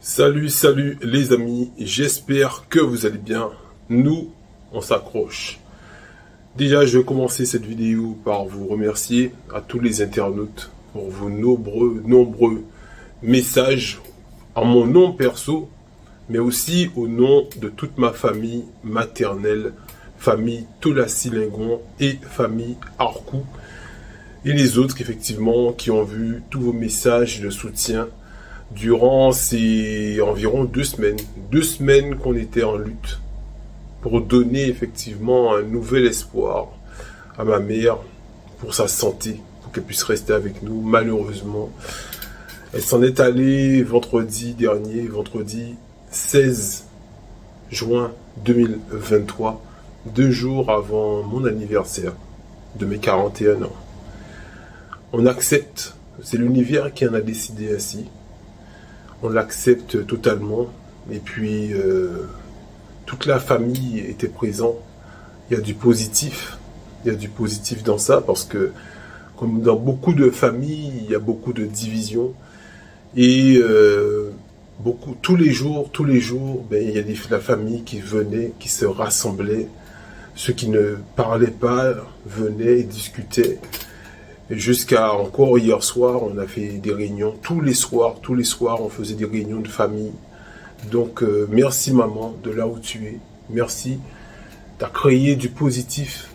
Salut, salut les amis, j'espère que vous allez bien. Nous, on s'accroche. Déjà, je vais commencer cette vidéo par vous remercier à tous les internautes pour vos nombreux messages en mon nom perso, mais aussi au nom de toute ma famille maternelle, famille Tolassi-Lingon et famille Arcou, et les autres effectivement qui ont vu tous vos messages de soutien durant ces environ 2 semaines. 2 semaines qu'on était en lutte pour donner effectivement un nouvel espoir à ma mère pour sa santé, pour qu'elle puisse rester avec nous. Malheureusement, elle s'en est allée vendredi dernier, vendredi 16 juin 2023, 2 jours avant mon anniversaire de mes 41 ans. On accepte, c'est l'univers qui en a décidé ainsi. On l'accepte totalement. Et puis, toute la famille était présente. Il y a du positif. Il y a du positif dans ça parce que, comme dans beaucoup de familles, il y a beaucoup de divisions. Et tous les jours, il y a la famille qui venait, qui se rassemblait. Ceux qui ne parlaient pas venaient et discutaient. Jusqu'à encore hier soir, on a fait des réunions. Tous les soirs, on faisait des réunions de famille. Donc, merci maman, de là où tu es. Merci. Tu as créé du positif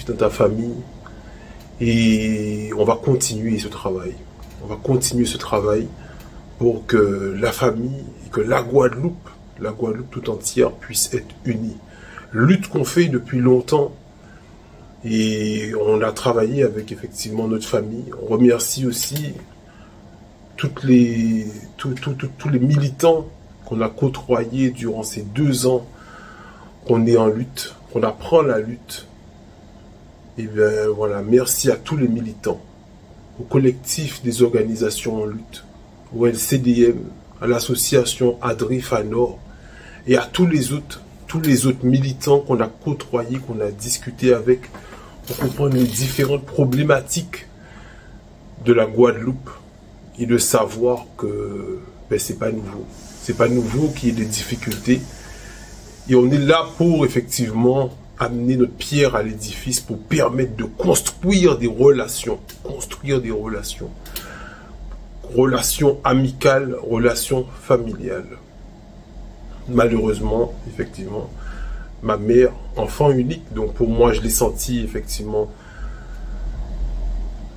dans ta famille. Et on va continuer ce travail. On va continuer ce travail pour que la famille, et que la Guadeloupe tout entière puisse être unie. Lutte qu'on fait depuis longtemps. Et on a travaillé avec effectivement notre famille. On remercie aussi tous les militants qu'on a côtoyés durant ces 2 ans qu'on est en lutte, qu'on apprend la lutte. Et bien voilà, merci à tous les militants, au collectif des organisations en lutte, au LCDM, à l'association Adri-Fanor et à tous les autres militants qu'on a côtoyés, qu'on a discuté avec, pour comprendre les différentes problématiques de la Guadeloupe et de savoir que c'est pas nouveau. C'est pas nouveau qu'il y ait des difficultés. Et on est là pour effectivement amener notre pierre à l'édifice pour permettre de construire des relations. Relations amicales, relations familiales. Malheureusement, effectivement, ma mère, enfant unique, donc pour moi je l'ai senti effectivement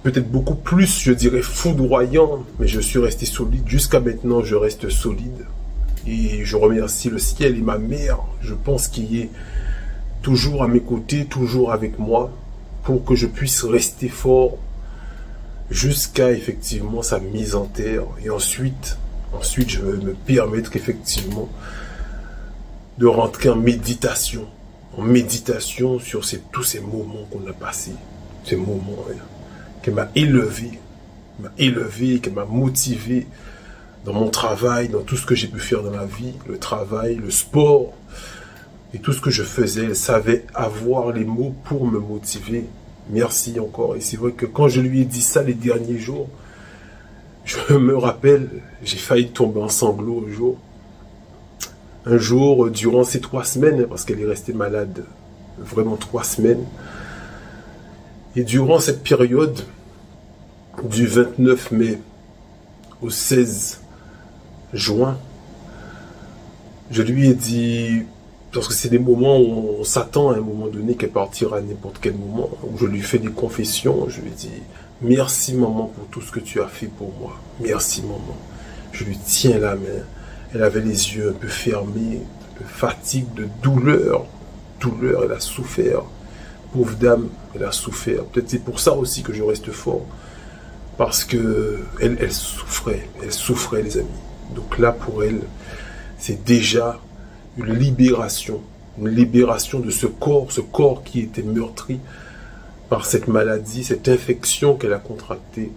peut-être beaucoup plus, je dirais foudroyant, mais je suis resté solide. Jusqu'à maintenant, je reste solide. Et je remercie le ciel et ma mère, je pense qu'il est toujours à mes côtés, toujours avec moi, pour que je puisse rester fort jusqu'à effectivement sa mise en terre. Et ensuite je vais me permettre effectivement de rentrer en méditation sur tous ces moments qu'on a passés, ces moments qui m'a élevé, qui m'a motivé dans mon travail, dans tout ce que j'ai pu faire dans ma vie, le travail, le sport, et tout ce que je faisais. Elle savait avoir les mots pour me motiver. Merci encore. Et c'est vrai que quand je lui ai dit ça les derniers jours, je me rappelle, j'ai failli tomber en sanglots un jour, durant ces 3 semaines, parce qu'elle est restée malade vraiment 3 semaines. Et durant cette période, du 29 mai au 16 juin, je lui ai dit, parce que c'est des moments où on s'attend à un moment donné qu'elle partira à n'importe quel moment, où je lui fais des confessions, je lui ai dit, merci maman pour tout ce que tu as fait pour moi. Merci maman. Je lui tiens la main. Elle avait les yeux un peu fermés, de fatigue, de douleur. Douleur, elle a souffert. Pauvre dame, elle a souffert. Peut-être c'est pour ça aussi que je reste fort. Parce que elle souffrait les amis. Donc là pour elle, c'est déjà une libération de ce corps qui était meurtri par cette maladie, cette infection qu'elle a contractée,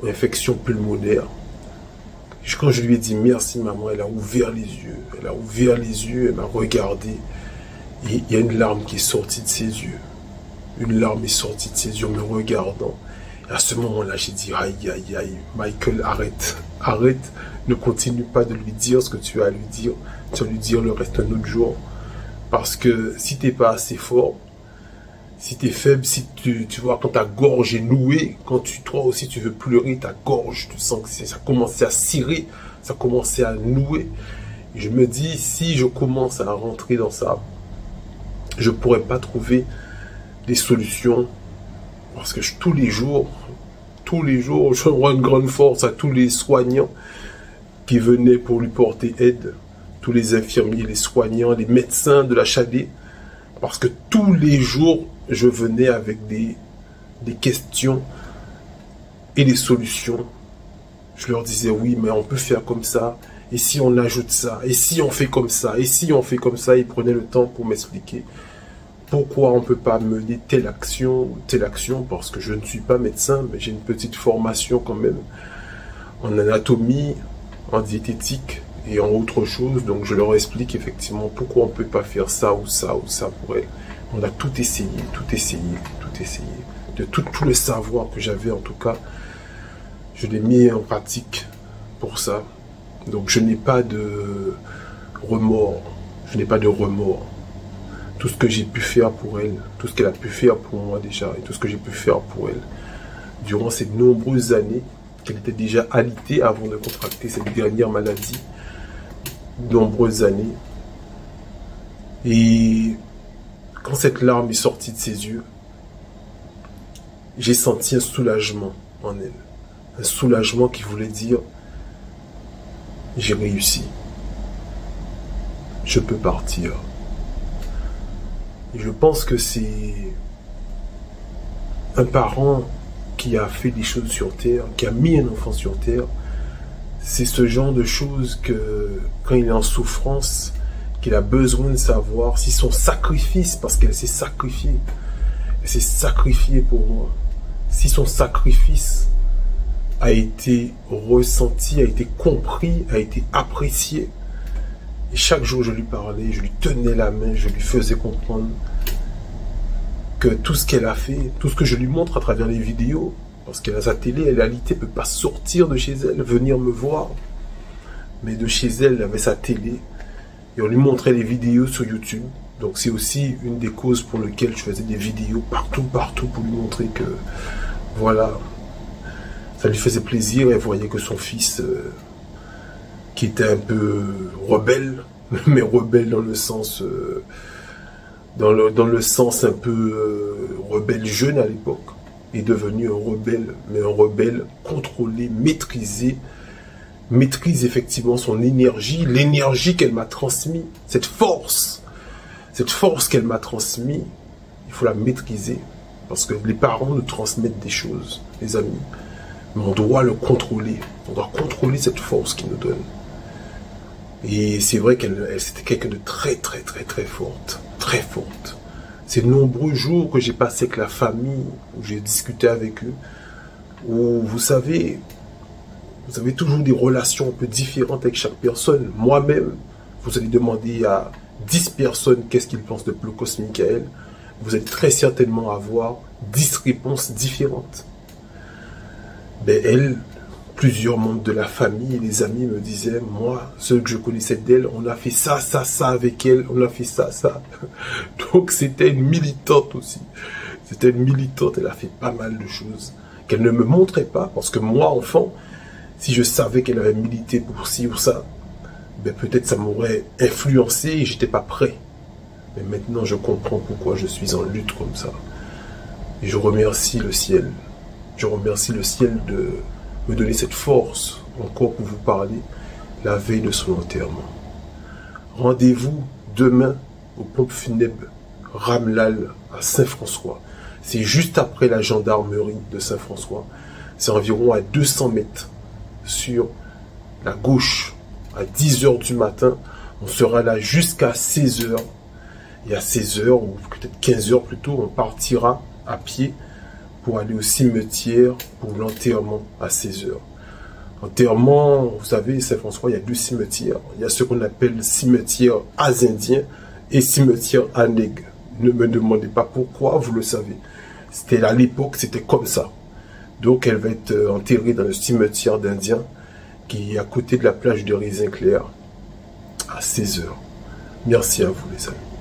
infection pulmonaire. Quand je lui ai dit merci maman, elle a ouvert les yeux, elle m'a regardé et il y a une larme qui est sortie de ses yeux. Une larme est sortie de ses yeux en me regardant. À ce moment-là, j'ai dit, aïe, aïe, aïe, Michael, arrête, arrête, ne continue pas de lui dire ce que tu as à lui dire, tu vas lui dire le reste d'un autre jour. Parce que si tu n'es pas assez fort, si tu es faible, si tu vois, quand ta gorge est nouée, quand toi aussi tu veux pleurer, ta gorge, tu sens que ça commence à cirer, ça commence à nouer. Et je me dis, si je commence à rentrer dans ça, je ne pourrais pas trouver des solutions. Parce que tous les jours, je rends une grande force à tous les soignants qui venaient pour lui porter aide. Tous les infirmiers, les soignants, les médecins de la Chadé. Parce que tous les jours, je venais avec des questions et des solutions. Je leur disais, oui, mais on peut faire comme ça. Et si on ajoute ça? Et si on fait comme ça? Et si on fait comme ça? Ils prenaient le temps pour m'expliquer pourquoi on ne peut pas mener telle action, parce que je ne suis pas médecin, mais j'ai une petite formation quand même en anatomie, en diététique et en autre chose. Donc je leur explique effectivement pourquoi on ne peut pas faire ça ou ça ou ça pour elle. On a tout essayé, tout essayé, tout essayé. De tout le savoir que j'avais en tout cas, je l'ai mis en pratique pour ça. Donc je n'ai pas de remords, je n'ai pas de remords. Tout ce que j'ai pu faire pour elle, tout ce qu'elle a pu faire pour moi déjà, et tout ce que j'ai pu faire pour elle, durant ces nombreuses années qu'elle était déjà alitée avant de contracter cette dernière maladie, nombreuses années. Et quand cette larme est sortie de ses yeux, j'ai senti un soulagement en elle. Un soulagement qui voulait dire, j'ai réussi. Je peux partir. Et je pense que c'est un parent qui a fait des choses sur Terre, qui a mis un enfant sur Terre. C'est ce genre de choses que, quand il est en souffrance, qu'il a besoin de savoir si son sacrifice, parce qu'elle s'est sacrifiée, pour moi, si son sacrifice a été ressenti, a été compris, a été apprécié. Et chaque jour, je lui parlais, je lui tenais la main, je lui faisais comprendre que tout ce qu'elle a fait, tout ce que je lui montre à travers les vidéos, parce qu'elle a sa télé, elle est alitée, elle ne peut pas sortir de chez elle, venir me voir. Mais de chez elle, elle avait sa télé. Et on lui montrait les vidéos sur YouTube. Donc c'est aussi une des causes pour lesquelles je faisais des vidéos partout, pour lui montrer que, voilà, ça lui faisait plaisir. Elle voyait que son fils, qui était un peu rebelle, mais rebelle dans le sens, dans le sens un peu rebelle jeune à l'époque, est devenu un rebelle, mais un rebelle contrôlé, maîtrisé, maîtrise effectivement son énergie, l'énergie qu'elle m'a transmise, cette force qu'elle m'a transmise, il faut la maîtriser, parce que les parents nous transmettent des choses, les amis, mais on doit le contrôler, on doit contrôler cette force qu'ils nous donne. Et c'est vrai qu'elle c'était quelqu'un de très forte, très forte. Ces nombreux jours que j'ai passés avec la famille, où j'ai discuté avec eux, où vous avez toujours des relations un peu différentes avec chaque personne. Moi-même, vous allez demander à 10 personnes qu'est-ce qu'ils pensent de Plocos Michael, vous allez très certainement avoir 10 réponses différentes. Mais elle, plusieurs membres de la famille et les amis me disaient, moi, ceux que je connaissais d'elle, on a fait ça avec elle, on a fait ça. Donc c'était une militante aussi. C'était une militante, elle a fait pas mal de choses qu'elle ne me montrait pas, parce que moi, enfant, si je savais qu'elle avait milité pour ci ou ça, ben peut-être ça m'aurait influencé et j'étais pas prêt. Mais maintenant, je comprends pourquoi je suis en lutte comme ça. Et je remercie le ciel. Je remercie le ciel de me donner cette force encore pour vous parler la veille de son enterrement. Rendez-vous demain aux pompes funèbres Ramlal à Saint-François. C'est juste après la gendarmerie de Saint-François. C'est environ à 200 mètres sur la gauche. À 10 h du matin, on sera là jusqu'à 16 h. Et à 16 h, ou peut-être 15 h plutôt, on partira à pied pour aller au cimetière pour l'enterrement à 16 h. Enterrement, vous savez, Saint-François, il y a 2 cimetières. Il y a ce qu'on appelle cimetière azindien et cimetière anègue. Ne me demandez pas pourquoi, vous le savez. C'était à l'époque, c'était comme ça. Donc elle va être enterrée dans le cimetière d'Indiens qui est à côté de la plage de Raisin Clair à 16 h. Merci à vous les amis.